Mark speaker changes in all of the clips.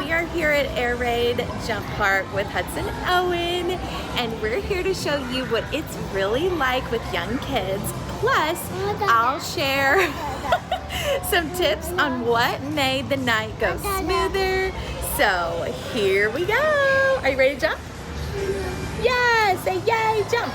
Speaker 1: we are here at Air Raid Jump Park with Hudson and Owen, and we're here to show you what it's really like with young kids. Plus, I'll share some tips on what made the night go smoother. So here we go. Are you ready to jump? Yes, say yay, jump.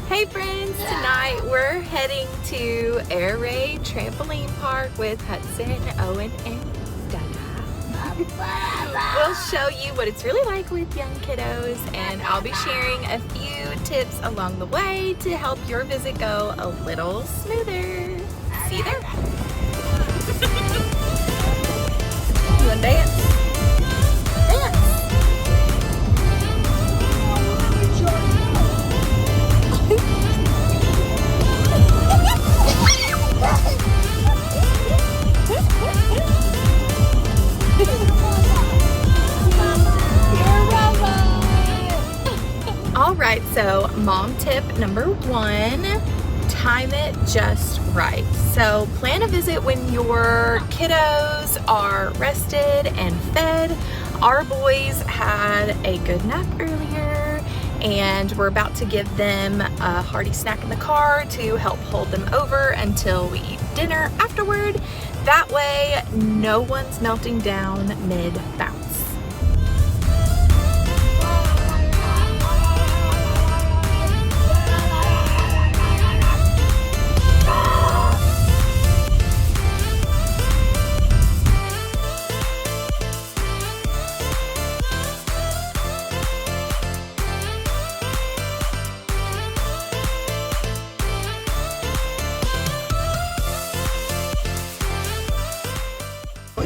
Speaker 1: Hey friends, tonight we're heading to Air Raid Trampoline Park with Hudson, Owen, and Dada. We'll show you what it's really like with young kiddos, and I'll be sharing a few tips along the way to help your visit go a little smoother. See you there. You wanna dance? Alright, so mom tip number one, time it just right. So plan a visit when your kiddos are rested and fed. Our boys had a good nap earlier, and we're about to give them a hearty snack in the car to help hold them over until we eat dinner afterward. That way, no one's melting down mid-bounce.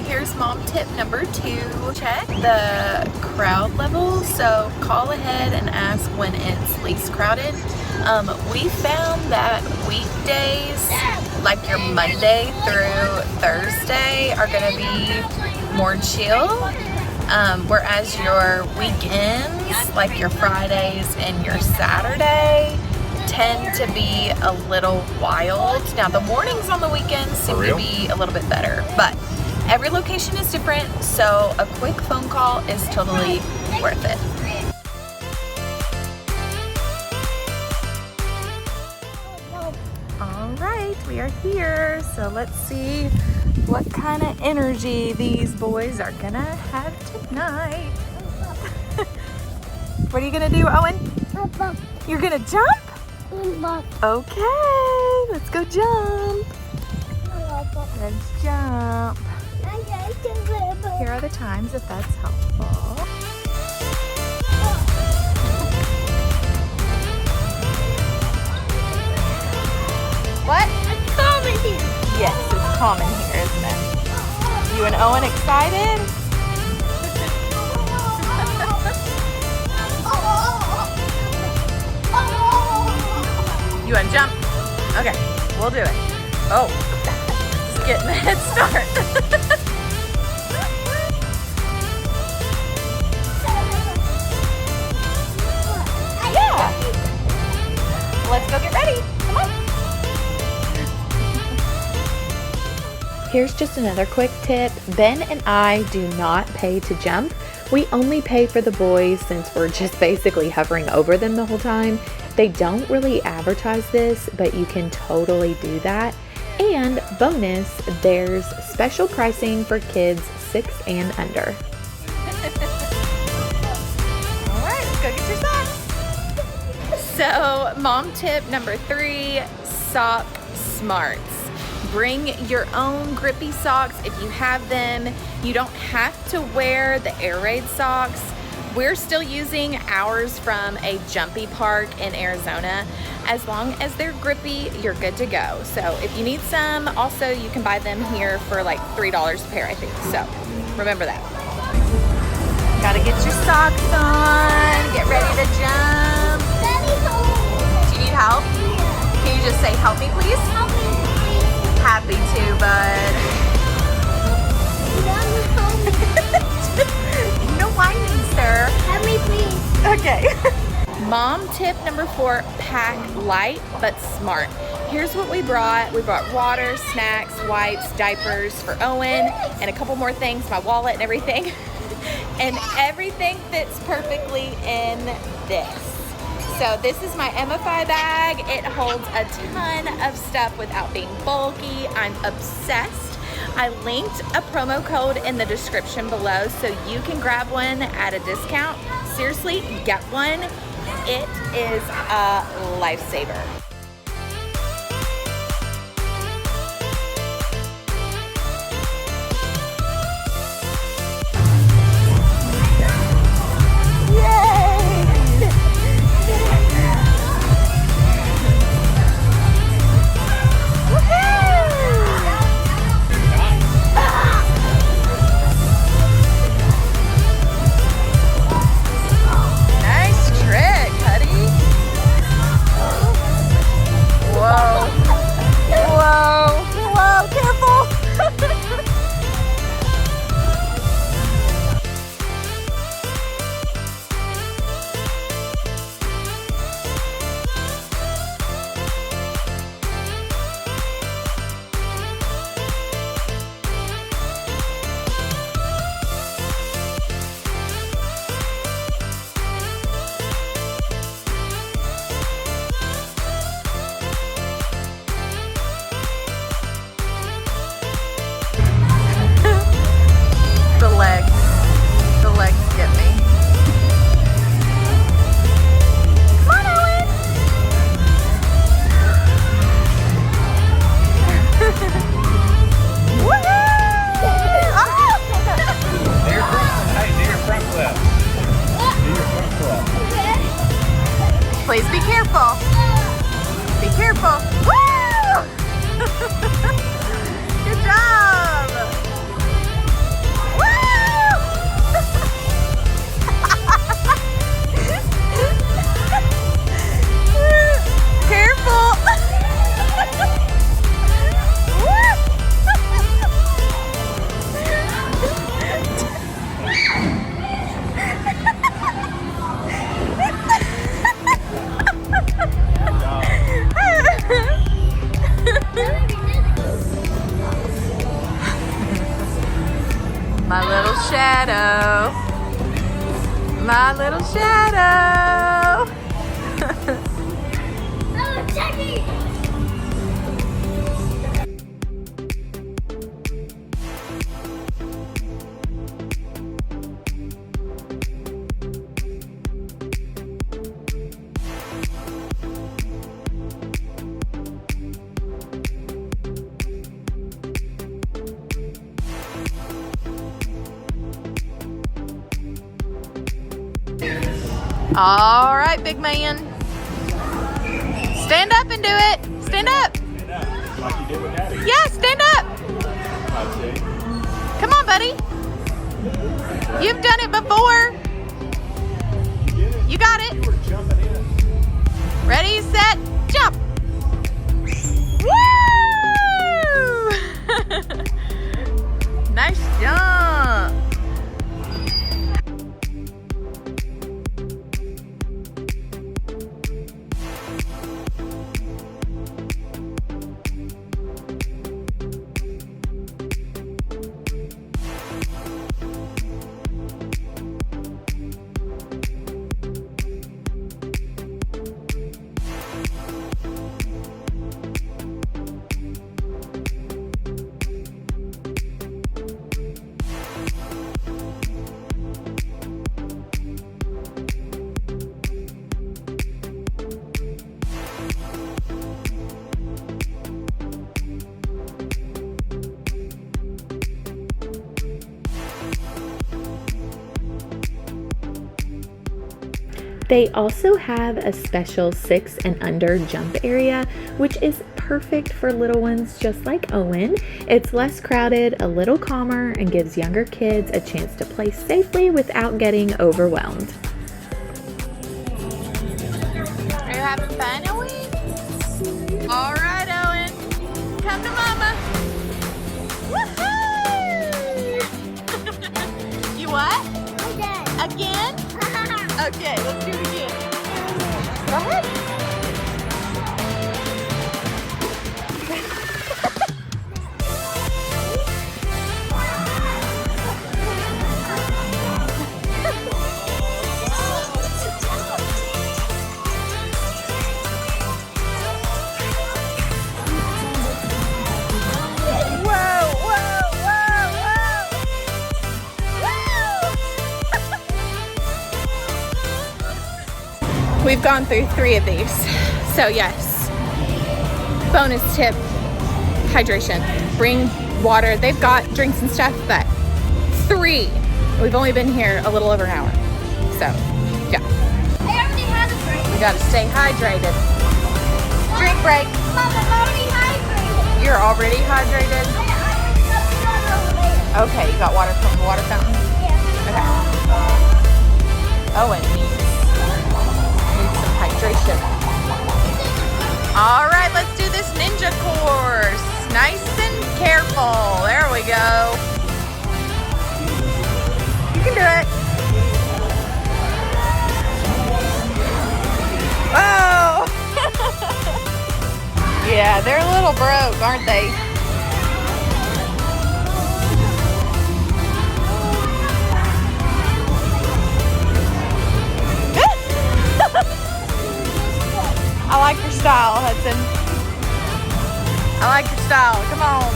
Speaker 1: Here's mom tip number two. Check the crowd level. So call ahead and ask when it's least crowded. We found that weekdays, like your Monday through Thursday, are gonna be more chill. Whereas your weekends, like your Fridays and your Saturday, tend to be a little wild. Now the mornings on the weekends seem to be a little bit better, but every location is different, so a quick phone call is totally worth it. All right, we are here, so let's see what kind of energy these boys are gonna have tonight. What are you gonna do, Owen? You're gonna jump? Okay, let's go jump. Let's jump. Here are the times if that's helpful. What? It's common here. Yes, it's common here, isn't it? You and Owen excited? You want to jump? Okay, we'll do it. Oh, just getting a head start. Let's go get ready. Come on. Here's just another quick tip. Ben and I do not pay to jump. We only pay for the boys since we're just basically hovering over them the whole time. They don't really advertise this, but you can totally do that. And bonus, there's special pricing for kids 6 and under. All right, let's go get your socks. So, mom tip number 3, sock smarts. Bring your own Grippy socks if you have them. You don't have to wear the Air Raid socks, We're still using ours from a jumpy park in Arizona. As long as they're grippy, you're good to go. So if you need some, also you can buy them here for like $3 a pair, I think. So remember that. Gotta get your socks on, get ready to jump. Do you need help? Can you just say, help me please?
Speaker 2: Help me, please.
Speaker 1: Happy to, bud. No whining, sir.
Speaker 2: Help me, please.
Speaker 1: Okay. Mom tip number 4, pack light but smart. Here's what we brought. We brought water, snacks, wipes, diapers for Owen, and a couple more things, my wallet and everything. And everything fits perfectly in this. So this is my MFI bag. It holds a ton of stuff without being bulky. I'm obsessed. I linked a promo code in the description below so you can grab one at a discount. Seriously, get one. It is a lifesaver. The legs get me. Come on, Owen. Woohoo!
Speaker 3: Do your front flip. Do your front flip.
Speaker 1: Please be careful. Be careful. Woo! Good job. Careful! My little shadow. My little shadow.
Speaker 2: Oh, Jackie!
Speaker 1: All right, big man. Stand up and do it. Stand up.
Speaker 3: Stand up, like you did with Daddy.
Speaker 1: Yeah, stand up.
Speaker 3: Okay.
Speaker 1: Come on, buddy. You've done it before.
Speaker 3: You did it.
Speaker 1: You got it.
Speaker 3: You were jumping in.
Speaker 1: Ready, set, jump. Woo! Nice jump. They also have a special 6 and under jump area, which is perfect for little ones just like Owen. It's less crowded, a little calmer, and gives younger kids a chance to play safely without getting overwhelmed. Are you having fun, Owen? All right, Owen. Come to Mama. Woohoo! You what? Again? Okay, let's do it again. Go ahead. We've gone through 3 of these. So yes, bonus tip, hydration. Bring water. They've got drinks and stuff, but 3. We've only been here a little over an hour. So, yeah.
Speaker 2: I already had a break.
Speaker 1: We gotta stay hydrated. Drink break.
Speaker 2: Mom, I'm already hydrated.
Speaker 1: You're already hydrated?
Speaker 2: I already got the water over there.
Speaker 1: Okay, you got water from the water fountain?
Speaker 2: Yeah.
Speaker 1: Okay. Owen needs some hydration. All right, let's do this ninja course. Nice and careful. There we go. You can do it. Whoa! Yeah, they're a little broke, aren't they? I like your style, Hudson. I like your style. Come on.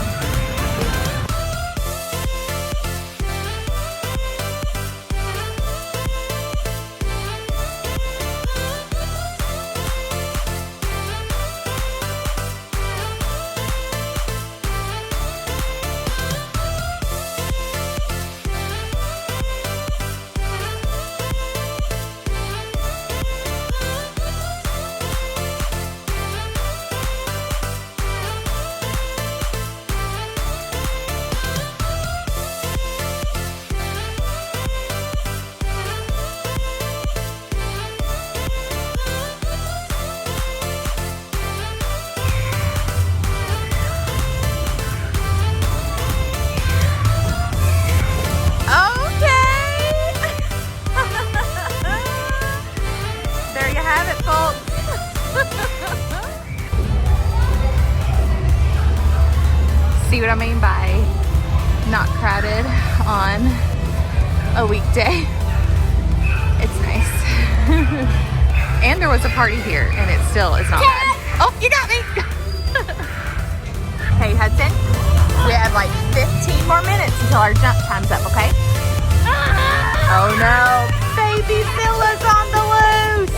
Speaker 1: See what I mean by not crowded on a weekday? It's nice. And there was a party here and it still is not bad. Oh, you got me! Hey Hudson, we have like 15 more minutes until our jump time's up, okay? Oh no, baby Silla's on the loose!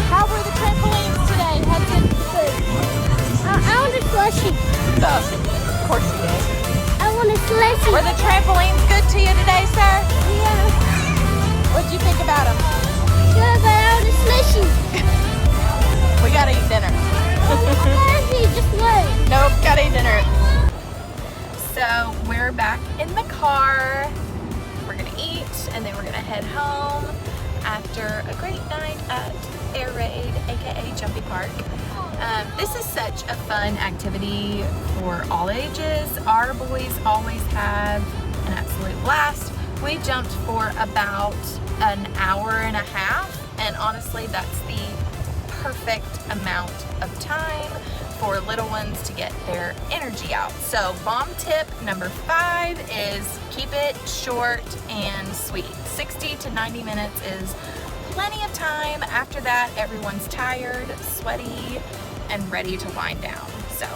Speaker 1: How were the trampolines today, Hudson?
Speaker 2: I want a slushy.
Speaker 1: Of course you did.
Speaker 2: I want a slushy.
Speaker 1: Were the trampolines good to you today, sir?
Speaker 2: Yeah.
Speaker 1: What'd you think about them?
Speaker 2: Good, but I want a slushy.
Speaker 1: We gotta eat dinner.
Speaker 2: Just wait.
Speaker 1: Nope, gotta eat dinner. So we're back in the car. We're gonna eat and then we're gonna head home after a great night at Air Raid, aka Jumpy Park. This is such a fun activity for all ages. Our boys always have an absolute blast. We jumped for about an hour and a half, and honestly that's the perfect amount of time for little ones to get their energy out. So bomb tip number 5 is keep it short and sweet. 60 to 90 minutes is plenty of time. After that, everyone's tired, sweaty, and ready to wind down. So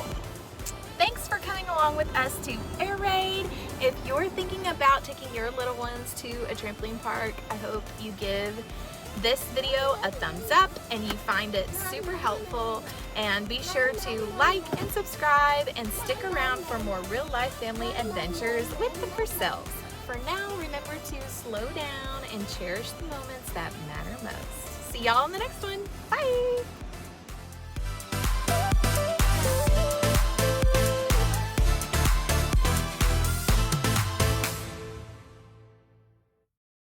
Speaker 1: thanks for coming along with us to Air Raid. If you're thinking about taking your little ones to a trampoline park, I hope you give this video a thumbs up and you find it super helpful, and be sure to like and subscribe and stick around for more real life family adventures with the Purcells. For now, remember to slow down and cherish the moments that matter most. See y'all in the next one. Bye!